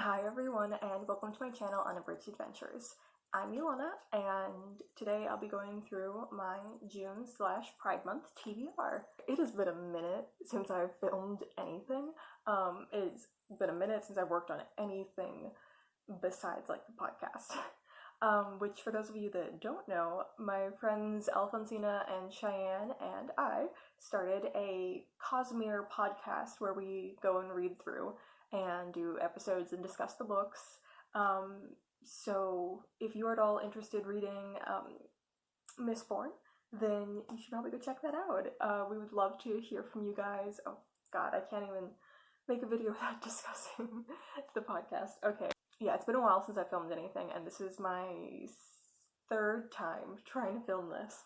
Hi everyone, and welcome to my channel Unabridged Adventures. I'm Yolana, and today I'll be going through my June/Pride Month TBR. It has been a minute since I've filmed anything. It's been a minute since I've worked on anything besides like the podcast. Which for those of you that don't know, my friends Alfonsina and Cheyenne and I started a Cosmere podcast where we go and read through and do episodes and discuss the books. So if you are at all interested reading Mistborn, then you should probably go check that out. We would love to hear from you guys. Oh god, I can't even make a video without discussing the podcast. Okay, yeah, it's been a while since I filmed anything, and this is my third time trying to film this.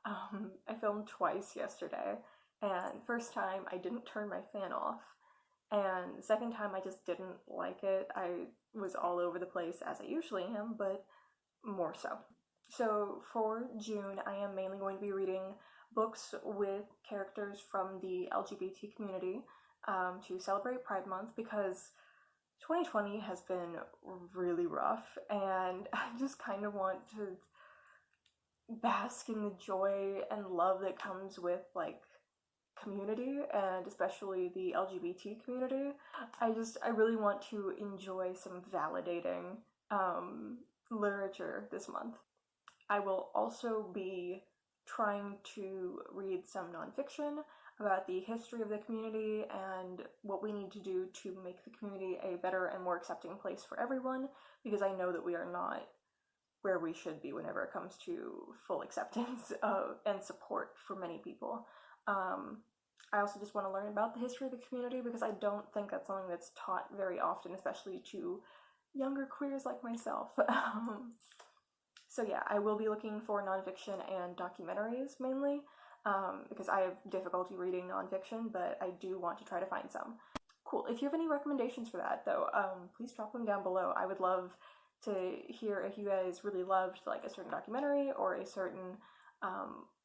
I filmed twice yesterday, and first time I didn't turn my fan off. And the second time I just didn't like it. I was all over the place as I usually am, but more so. So for June, I am mainly going to be reading books with characters from the LGBT community to celebrate Pride Month, because 2020 has been really rough, and I just kind of want to bask in the joy and love that comes with like community, and especially the LGBT community. I really want to enjoy some validating literature this month. I will also be trying to read some nonfiction about the history of the community and what we need to do to make the community a better and more accepting place for everyone, because I know that we are not where we should be whenever it comes to full acceptance and support for many people. I also just want to learn about the history of the community, because I don't think that's something that's taught very often, especially to younger queers like myself. So yeah, I will be looking for nonfiction and documentaries mainly, because I have difficulty reading nonfiction, but I do want to try to find some. Cool. If you have any recommendations for that, though, please drop them down below. I would love to hear if you guys really loved like a certain documentary or a certain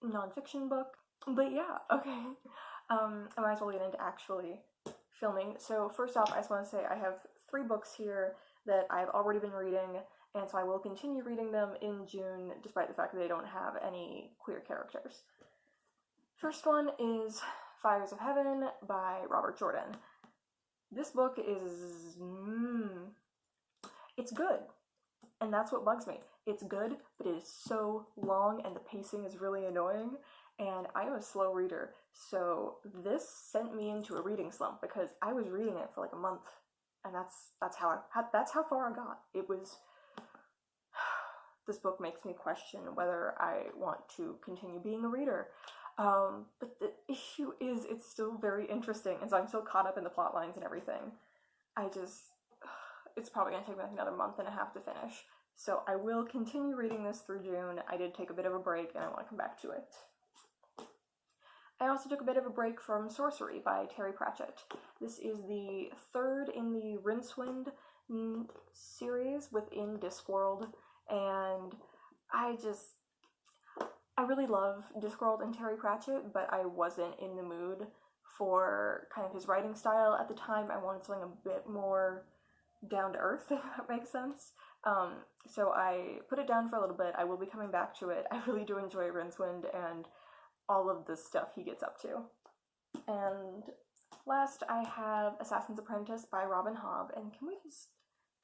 nonfiction book. But yeah, okay. I might as well get into actually filming. So first off, I just want to say I have 3 books here that I've already been reading, and so I will continue reading them in June, despite the fact that they don't have any queer characters. First one is Fires of Heaven by Robert Jordan. This book is... it's good, and that's what bugs me. It's good, but it is so long, and the pacing is really annoying. And I am a slow reader, so this sent me into a reading slump, because I was reading it for like a month, and that's how far I got. It was... this book makes me question whether I want to continue being a reader. But the issue is it's still very interesting, and so I'm still caught up in the plot lines and everything. It's probably going to take me like another month and a half to finish. So I will continue reading this through June. I did take a bit of a break, and I want to come back to it. I also took a bit of a break from Sorcery by Terry Pratchett. This is the 3rd in the Rincewind series within Discworld, and I really love Discworld and Terry Pratchett, but I wasn't in the mood for kind of his writing style at the time. I wanted something a bit more down to earth, if that makes sense. So I put it down for a little bit. I will be coming back to it. I really do enjoy Rincewind and all of the stuff he gets up to. And last, I have Assassin's Apprentice by Robin Hobb, and can we just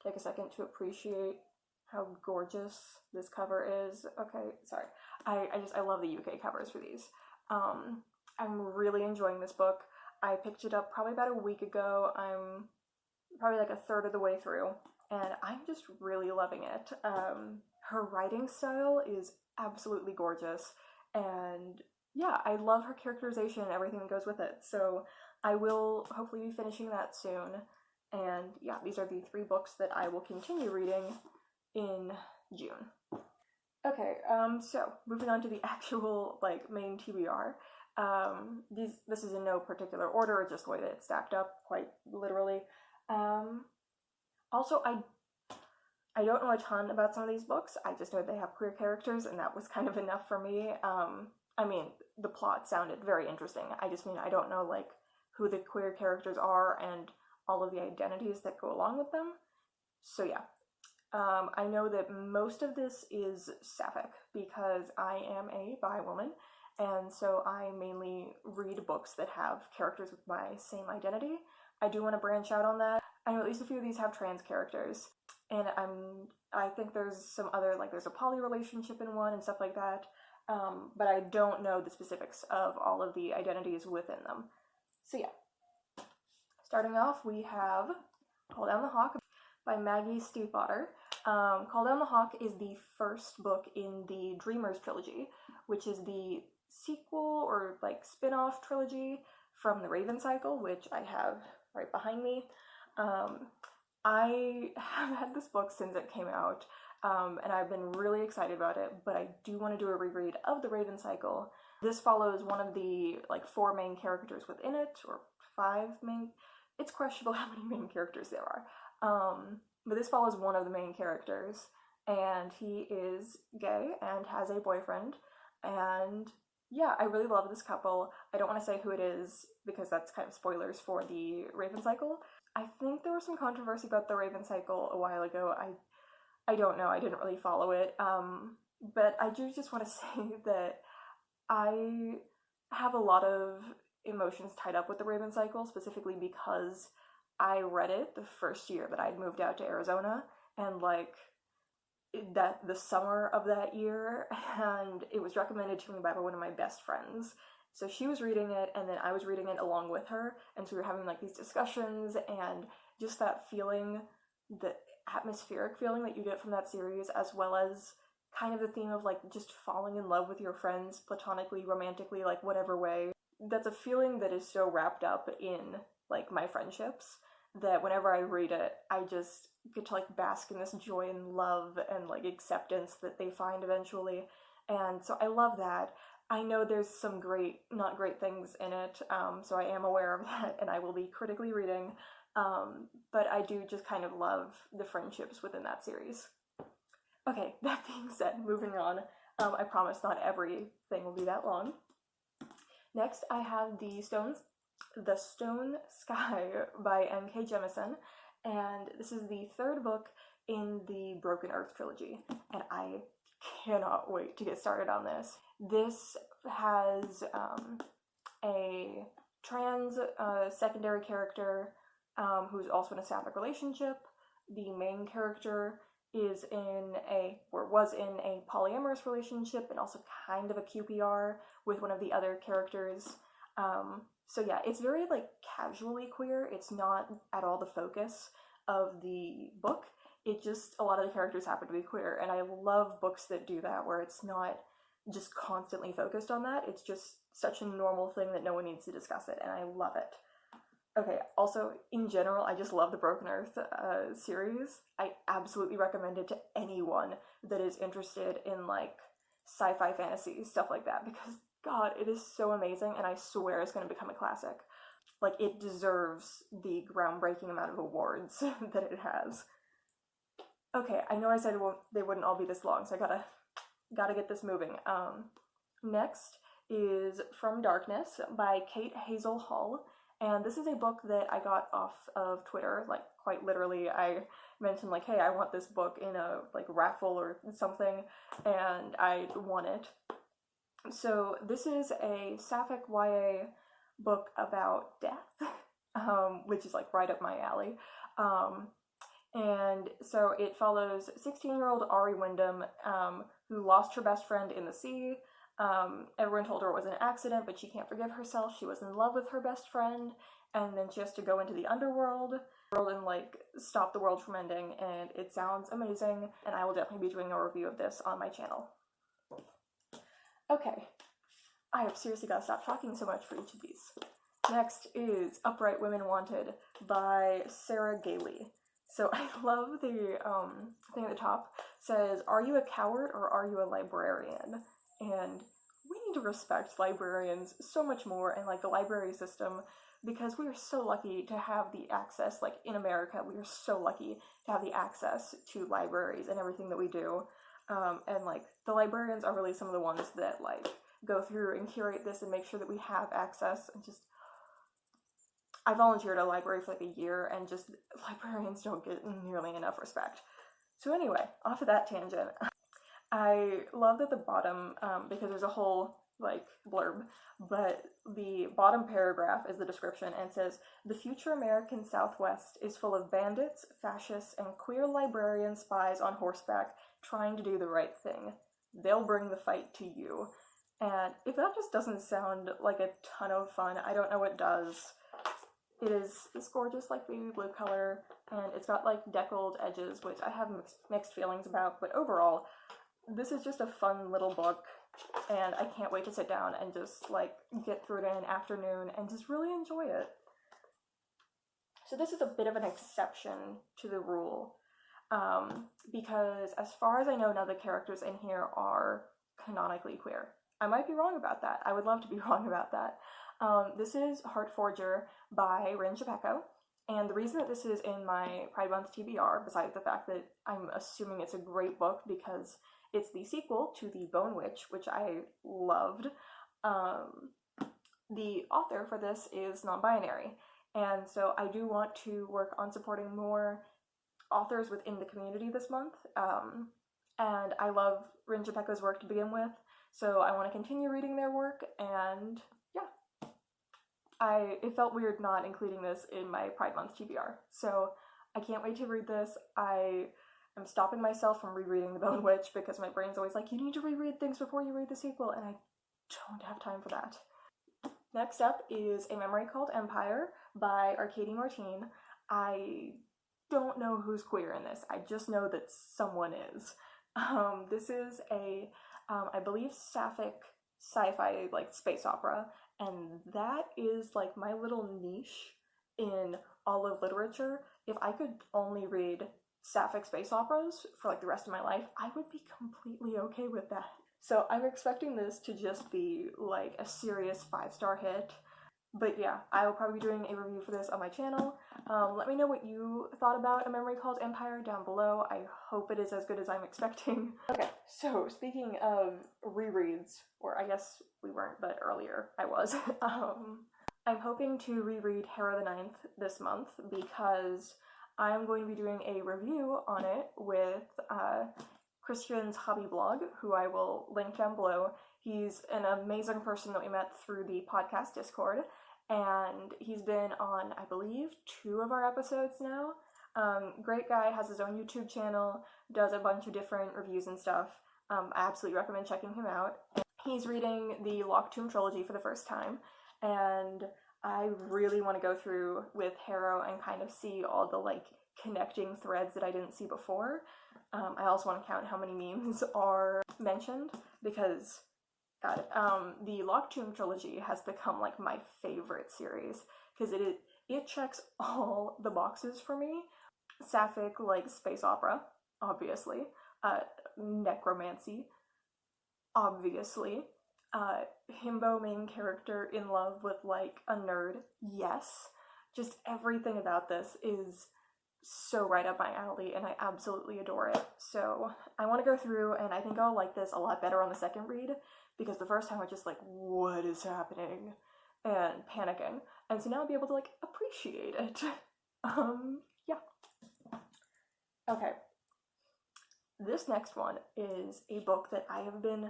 take a second to appreciate how gorgeous this cover is? Okay, sorry. I love the UK covers for these. I'm really enjoying this book. I picked it up probably about a week ago. I'm probably like a third of the way through, and I'm just really loving it. Her writing style is absolutely gorgeous, and yeah, I love her characterization and everything that goes with it. So I will hopefully be finishing that soon. And yeah, these are the 3 books that I will continue reading in June. Okay, so moving on to the actual like main TBR. This is in no particular order, just the way that it's stacked up, quite literally. Also, I don't know a ton about some of these books. I just know they have queer characters, and that was kind of enough for me. I mean, the plot sounded very interesting. I just mean I don't know like who the queer characters are and all of the identities that go along with them. So yeah, I know that most of this is sapphic because I am a bi woman, and so I mainly read books that have characters with my same identity. I do want to branch out on that. I know at least a few of these have trans characters, and I think there's some other, like there's a poly relationship in one and stuff like that, but I don't know the specifics of all of the identities within them. So yeah, starting off we have Call Down the Hawk by Maggie Stiefvater. Call Down the Hawk is the first book in the Dreamers trilogy, which is the sequel or like spin-off trilogy from the Raven Cycle, which I have right behind me. I have had this book since it came out, and I've been really excited about it, but I do want to do a reread of the Raven Cycle. This follows one of the like 4 main characters within it, or 5 main. It's questionable how many main characters there are. But this follows one of the main characters, and he is gay and has a boyfriend, and yeah, I really love this couple. I don't want to say who it is because that's kind of spoilers for the Raven Cycle. I think there was some controversy about the Raven Cycle a while ago. I don't know, I didn't really follow it, but I do just want to say that I have a lot of emotions tied up with the Raven Cycle, specifically because I read it the first year that I'd moved out to Arizona, and like that the summer of that year, and it was recommended to me by one of my best friends. So she was reading it, and then I was reading it along with her, and so we were having like these discussions, and just that feeling, the atmospheric feeling that you get from that series, as well as kind of the theme of like just falling in love with your friends platonically, romantically, like whatever way. That's a feeling that is so wrapped up in like my friendships that whenever I read it, I just get to like bask in this joy and love and like acceptance that they find eventually. And so I love that. I know there's some not great things in it, so I am aware of that, and I will be critically reading, but I do just kind of love the friendships within that series. Okay, that being said, moving on. I promise not everything will be that long. Next, I have The Stone Sky by M.K. Jemisin, and this is the 3rd book in the Broken Earth trilogy, and I cannot wait to get started on this. This has a trans secondary character who's also in a sapphic relationship. The main character was in a polyamorous relationship and also kind of a QPR with one of the other characters. So yeah, it's very like casually queer. It's not at all the focus of the book. It just, a lot of the characters happen to be queer, and I love books that do that, where it's not just constantly focused on that. It's just such a normal thing that no one needs to discuss it, and I love it. Okay, also, in general, I just love the Broken Earth series. I absolutely recommend it to anyone that is interested in, like, sci-fi fantasy, stuff like that, because, God, it is so amazing, and I swear it's going to become a classic. Like, it deserves the groundbreaking amount of awards that it has. Okay, I know I said they wouldn't all be this long, so I gotta get this moving. Next is From Darkness by Kate Hazel Hall, and this is a book that I got off of Twitter, like quite literally. I mentioned like, hey, I want this book in a like raffle or something, and I won it. So this is a sapphic YA book about death, which is like right up my alley. And so it follows 16-year-old Ari Wyndham, who lost her best friend in the sea. Everyone told her it was an accident, but she can't forgive herself. She was in love with her best friend, and then she has to go into the underworld and like stop the world from ending, and it sounds amazing, and I will definitely be doing a review of this on my channel. Okay, I have seriously got to stop talking so much for each of these. Next is Upright Women Wanted by Sarah Gailey. So I love the thing at the top says, "Are you a coward or are you a librarian?" And we need to respect librarians so much more, and like the library system, because we are so lucky to have the access, like in America, we are so lucky to have the access to libraries and everything that we do. And like the librarians are really some of the ones that like go through and curate this and make sure that we have access, and just, I volunteered at a library for like a year, and just librarians don't get nearly enough respect. So anyway, off of that tangent, I love that the bottom, because there's a whole like blurb, but the bottom paragraph is the description and says, "The future American Southwest is full of bandits, fascists, and queer librarian spies on horseback trying to do the right thing. They'll bring the fight to you." And if that just doesn't sound like a ton of fun, I don't know what does. It is this gorgeous like baby blue color, and it's got like deckled edges, which I have mixed feelings about, but overall, this is just a fun little book, and I can't wait to sit down and just like get through it in an afternoon and just really enjoy it. So this is a bit of an exception to the rule, because as far as I know, none of the characters in here are canonically queer. I might be wrong about that. I would love to be wrong about that. This is Heartforger by Rin Gepetto, and the reason that this is in my Pride Month TBR, besides the fact that I'm assuming it's a great book because it's the sequel to The Bone Witch, which I loved. The author for this is non-binary, and so I do want to work on supporting more authors within the community this month, and I love Rin Gepetto's work to begin with, so I want to continue reading their work, and yeah. It felt weird not including this in my Pride Month TBR, so I can't wait to read this. I'm stopping myself from rereading The Bone Witch because my brain's always like, you need to reread things before you read the sequel, and I don't have time for that. Next up is A Memory Called Empire by Arcadie Martine. I don't know who's queer in this, I just know that someone is. This is a, I believe, sapphic sci-fi, like, space opera, and that is, like, my little niche in all of literature. If I could only read sapphic space operas for, like, the rest of my life, I would be completely okay with that. So I'm expecting this to just be, like, a serious 5-star hit. But yeah, I will probably be doing a review for this on my channel. Let me know what you thought about A Memory Called Empire down below. I hope it is as good as I'm expecting. Okay, so speaking of rereads, or I guess we weren't, but earlier I was, I'm hoping to reread Harrow the Ninth this month because I'm going to be doing a review on it with Christian's hobby blog, who I will link down below. He's an amazing person that we met through the podcast Discord, and he's been on, I believe, 2 of our episodes now. Great guy, has his own YouTube channel, does a bunch of different reviews and stuff. I absolutely recommend checking him out. He's reading the Locktune Trilogy for the first time, and I really want to go through with Harrow and kind of see all the, like, connecting threads that I didn't see before. I also want to count how many memes are mentioned, because God, the Locktune Trilogy has become, like, my favorite series, because it checks all the boxes for me. Sapphic, like, space opera, obviously. Necromancy, obviously. Himbo main character in love with, like, a nerd, yes. Just everything about this is so right up my alley, and I absolutely adore it. So I want to go through, and I think I'll like this a lot better on the second read, because the first time I was just like, what is happening? And panicking. And so now I'll be able to, like, appreciate it. Yeah. Okay. This next one is a book that I have been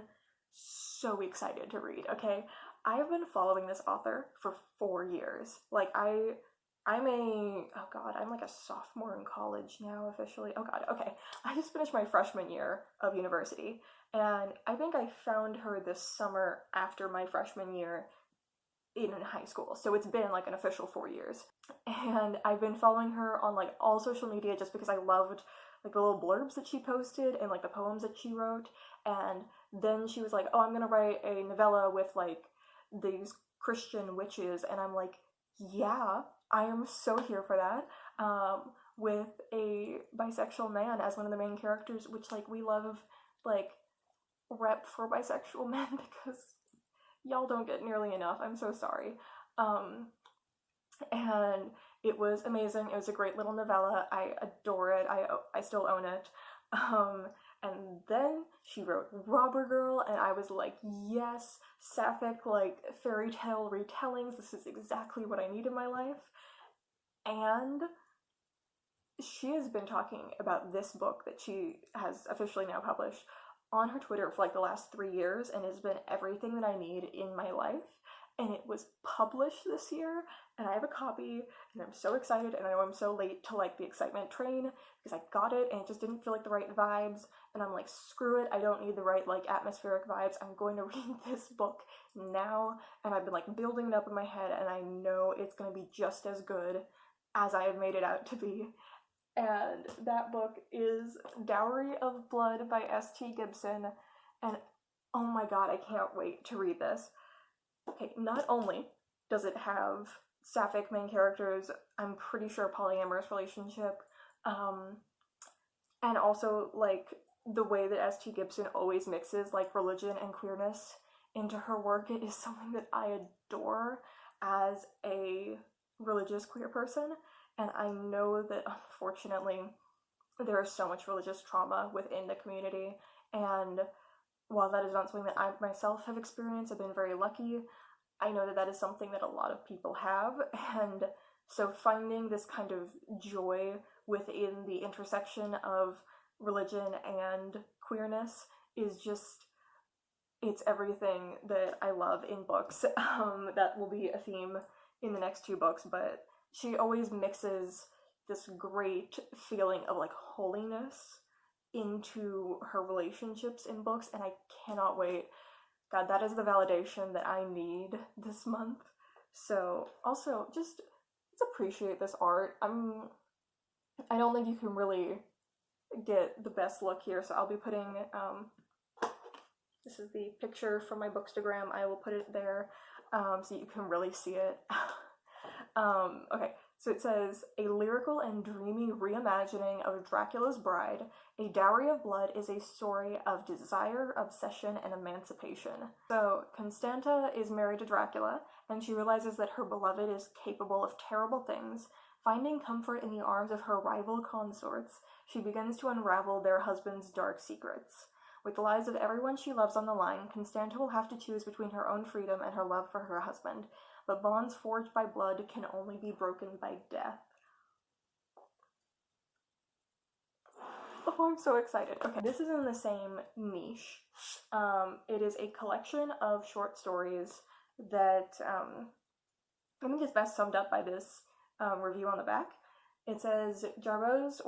so excited to read, okay? I have been following this author for 4 years. Like, I'm like a sophomore in college now, officially. Oh god, okay. I just finished my freshman year of university, and I think I found her this summer after my freshman year in high school. So it's been, like, an official 4 years. And I've been following her on, like, all social media just because I loved, like, the little blurbs that she posted and, like, the poems that she wrote. And then she was like, oh, I'm gonna write a novella with, like, these Christian witches, and I'm like, yeah, I am so here for that, with a bisexual man as one of the main characters, which, like, we love, like, rep for bisexual men because y'all don't get nearly enough. I'm so sorry. And it was amazing. It was a great little novella. I adore it. I still own it. And then she wrote Robber Girl, and I was like, yes, sapphic, like, fairy tale retellings. This is exactly what I need in my life. And she has been talking about this book that she has officially now published on her Twitter for like the last 3 years, and has been everything that I need in my life. And it was published this year, and I have a copy, and I'm so excited, and I know I'm so late to like the excitement train, because I got it, and it just didn't feel like the right vibes, and I'm like, screw it, I don't need the right like atmospheric vibes, I'm going to read this book now, and I've been like building it up in my head, and I know it's going to be just as good as I have made it out to be. And that book is Dowry of Blood by S.T. Gibson, and oh my god, I can't wait to read this. Okay, not only does it have sapphic main characters, I'm pretty sure polyamorous relationship, and also, like, the way that S.T. Gibson always mixes, like, religion and queerness into her work, it is something that I adore as a religious queer person. And I know that, unfortunately, there is so much religious trauma within the community, and while that is not something that I myself have experienced, I've been very lucky, I know that that is something that a lot of people have, and so finding this kind of joy within the intersection of religion and queerness is just, it's everything that I love in books. That will be a theme in the next 2 books, but she always mixes this great feeling of like holiness into her relationships in books, and I cannot wait. God, that is the validation that I need this month. So also just appreciate this art. I don't think you can really get the best look here, so I'll be putting this is the picture from my Bookstagram. I will put it there so you can really see it. Okay, so it says, a lyrical and dreamy reimagining of Dracula's Bride, A Dowry of Blood is a story of desire, obsession, and emancipation. So, Constanta is married to Dracula, and she realizes that her beloved is capable of terrible things. Finding comfort in the arms of her rival consorts, she begins to unravel their husband's dark secrets. With the lives of everyone she loves on the line, Constanta will have to choose between her own freedom and her love for her husband. But bonds forged by blood can only be broken by death. Oh, I'm so excited. Okay, this is in the same niche. It is a collection of short stories that I think is best summed up by this review on the back. It says, Jarbo's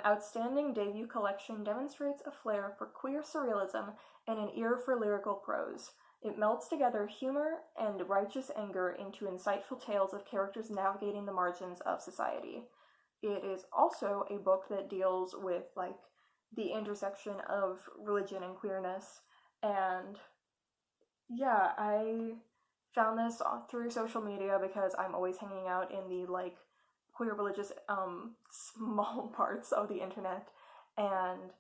outstanding debut collection demonstrates a flair for queer surrealism and an ear for lyrical prose. It melts together humor and righteous anger into insightful tales of characters navigating the margins of society. It is also a book that deals with, like, the intersection of religion and queerness, and yeah, I found this through social media because I'm always hanging out in the, like, queer religious small parts of the internet, and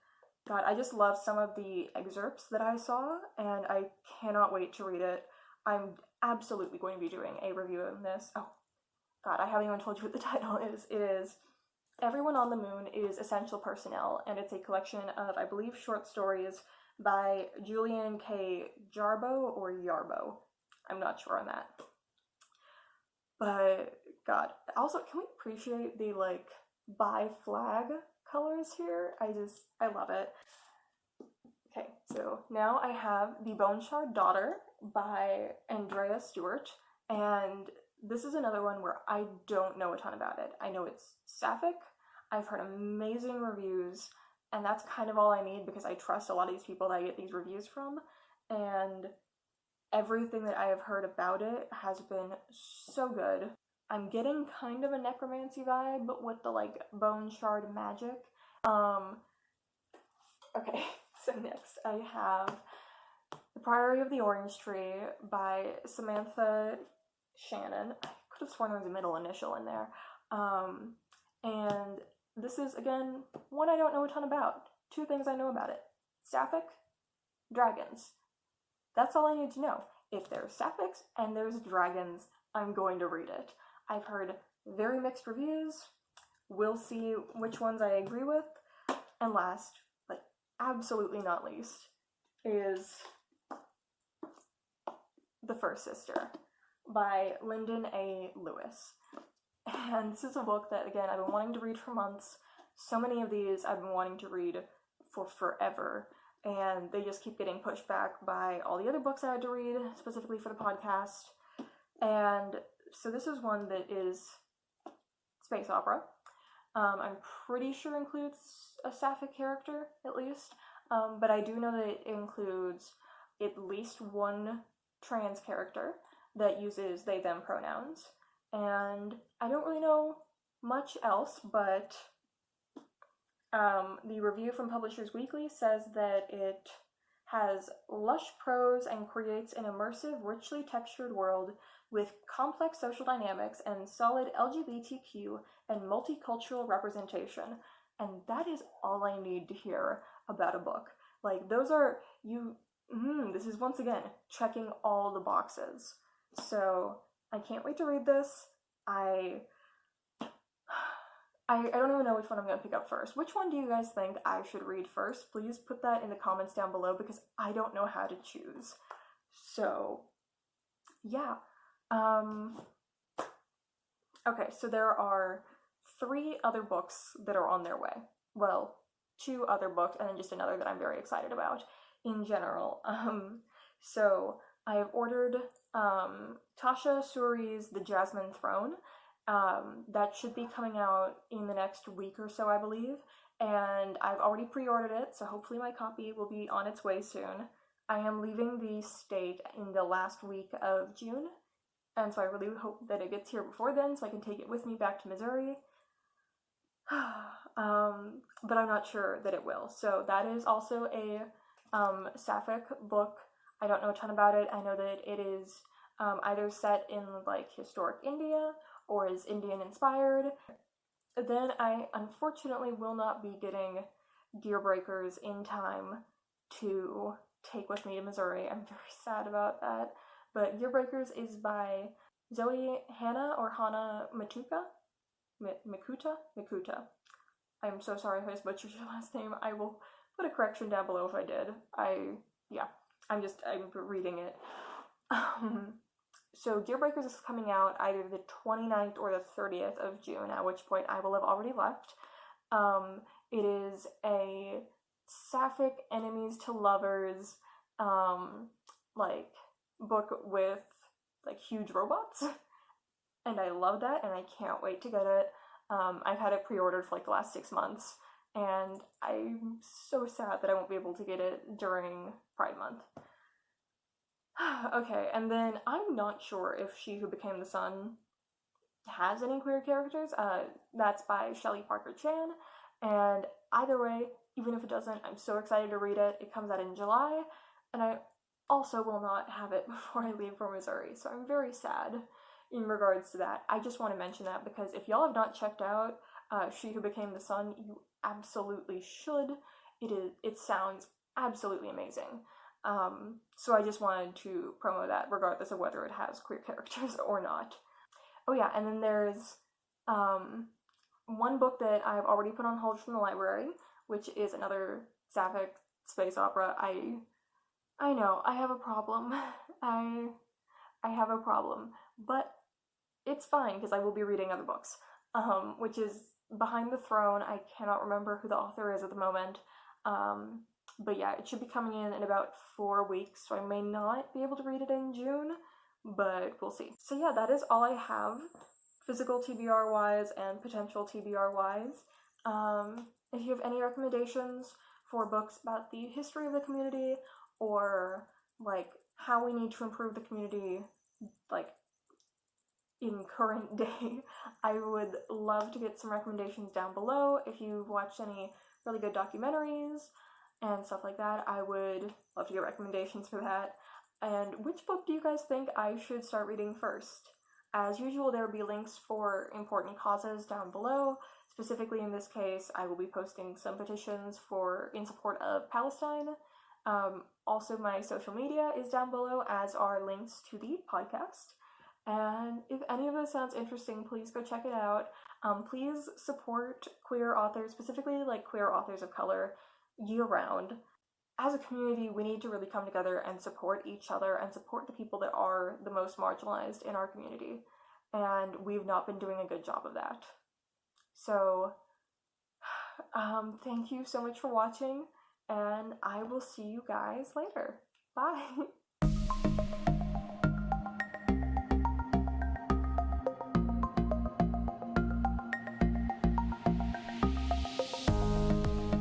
God, I just love some of the excerpts that I saw, and I cannot wait to read it. I'm absolutely going to be doing a review of this. Oh, God, I haven't even told you what the title is. It is Everyone on the Moon is Essential Personnel, and it's a collection of, I believe, short stories by Julian K. Jarbo or Yarbo. I'm not sure on that. But, God, also, can we appreciate the, like, bi-flag colors here? I love it. Okay, so now I have The Bone Shard Daughter by Andrea Stewart, and this is another one where I don't know a ton about it. I know it's sapphic, I've heard amazing reviews, and that's kind of all I need because I trust a lot of these people that I get these reviews from, and everything that I have heard about it has been so good. I'm getting kind of a necromancy vibe, but with the, like, bone shard magic. Okay, so next I have The Priory of the Orange Tree by Samantha Shannon. I could have sworn there was a middle initial in there. And this is, again, one I don't know a ton about. 2 things I know about it. Sapphic, dragons. That's all I need to know. If there's sapphics and there's dragons, I'm going to read it. I've heard very mixed reviews. We'll see which ones I agree with. And last, but absolutely not least, is The First Sister by Lyndon A. Lewis. And this is a book that, again, I've been wanting to read for months. So many of these I've been wanting to read for forever, and they just keep getting pushed back by all the other books I had to read, specifically for the podcast. And so this is one that is space opera. I'm pretty sure includes a sapphic character, at least, but I do know that it includes at least one trans character that uses they, them pronouns, and I don't really know much else, but the review from Publishers Weekly says that it has lush prose and creates an immersive, richly textured world with complex social dynamics and solid LGBTQ and multicultural representation. And that is all I need to hear about a book. Like, those are, this is once again checking all the boxes. So, I can't wait to read this. I don't even know which one I'm going to pick up first. Which one do you guys think I should read first? Please put that in the comments down below, because I don't know how to choose. So, yeah. Okay, so there are 3 other books that are on their way. Well, 2 other books, and then just another that I'm very excited about in general. So I have ordered Tasha Suri's The Jasmine Throne. That should be coming out in the next week or so, I believe, and I've already pre-ordered it, so hopefully my copy will be on its way soon. I am leaving the state in the last week of June, and so I really hope that it gets here before then so I can take it with me back to Missouri. But I'm not sure that it will. So that is also a sapphic book. I don't know a ton about it. I know that it is either set in like historic India or is Indian inspired. Then I unfortunately will not be getting Gearbreakers in time to take with me to Missouri. I'm very sad about that. But Gearbreakers is by Zoe Hannah or Hana Matuka? Mikuta. I'm so sorry if I butchered your last name. I will put a correction down below if I did. I'm reading it. So Gearbreakers is coming out either the 29th or the 30th of June, at which point I will have already left. It is a sapphic enemies to lovers, like, book with, like, huge robots. And I love that, and I can't wait to get it. I've had it pre-ordered for, like, the last 6 months, and I'm so sad that I won't be able to get it during Pride Month. Okay, and then I'm not sure if She Who Became the Sun has any queer characters. That's by Shelley Parker Chan, and either way, even if it doesn't, I'm so excited to read it. It comes out in July, and I also will not have it before I leave for Missouri, so I'm very sad in regards to that. I just want to mention that because if y'all have not checked out She Who Became the Sun, you absolutely should. It sounds absolutely amazing. So I just wanted to promo that regardless of whether it has queer characters or not. Oh yeah, and then there's one book that I've already put on hold from the library, which is another sapphic space opera. I know, I have a problem. I have a problem, but it's fine because I will be reading other books, which is Behind the Throne. I cannot remember who the author is at the moment, but yeah, it should be coming in about 4 weeks, so I may not be able to read it in June, but we'll see. So yeah, that is all I have, physical TBR-wise and potential TBR-wise. If you have any recommendations for books about the history of the community, or, like, how we need to improve the community, like, in current day, I would love to get some recommendations down below. If you've watched any really good documentaries and stuff like that, I would love to get recommendations for that. And which book do you guys think I should start reading first? As usual, there will be links for important causes down below. Specifically in this case, I will be posting some petitions in support of Palestine. Also, my social media is down below, as are links to the podcast. And if any of this sounds interesting, please go check it out. Please support queer authors, specifically like queer authors of color, year-round. as a community, we need to really come together and support each other and support the people that are the most marginalized in our community. And we've not been doing a good job of that. So, thank you so much for watching, and I will see you guys later. Bye!